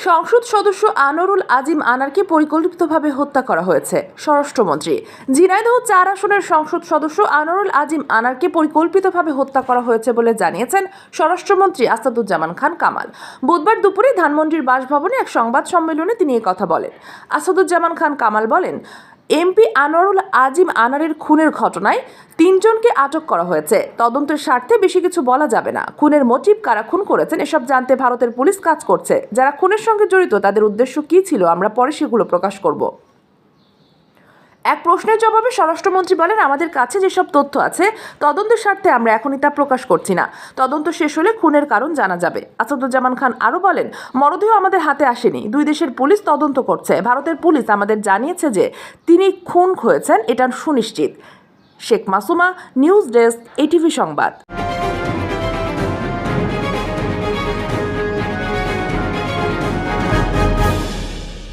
সংসদ সদস্য আনোয়ারুল আজিম আনারকে পরিকল্পিতভাবে হত্যা করা হয়েছে। স্বরাষ্ট্রমন্ত্রী ঝিনাইদহ ৪ আসনের সংসদ সদস্য আনোয়ারুল আজিম আনারকে পরিকল্পিতভাবে হত্যা করা হয়েছে বলে জানিয়েছেন স্বরাষ্ট্রমন্ত্রী আসাদুজ্জামান খান কামাল। বুধবার দুপুরে ধানমন্ডির বাসভবনে এক সংবাদ সম্মেলনে তিনি কথা বলেন। আসাদুজ্জামান খান কামাল বলেন, এমপি আনোয়ারুল আজিম আনারের খুনের ঘটনায় ৩ জনকে আটক করা হয়েছে। তদন্তের স্বার্থে বেশি কিছু বলা যাবে না। খুনের মোটিভ, কারা খুন করেছেন এসব জানতে ভারতের পুলিশ কাজ করছে। যারা খুনের সঙ্গে জড়িত তাদের উদ্দেশ্য কী ছিল আমরা পরে সেগুলো প্রকাশ করব। এক প্রশ্নের জবাবে স্বরাষ্ট্রমন্ত্রী বলেন, আমাদের কাছে যেসব তথ্য আছে তদন্তের স্বার্থে আমরা এখনই তা প্রকাশ করছি না। তদন্ত শেষ হলে খুনের কারণ জানা যাবে। আসাদুজ্জামান খান আরও বলেন, মরদেহ আমাদের হাতে আসেনি, দুই দেশের পুলিশ তদন্ত করছে। ভারতের পুলিশ আমাদের জানিয়েছে যে তিনি খুন হয়েছেন, এটা সুনিশ্চিত। Sheikh Masuma, news desk, ATV সংবাদ।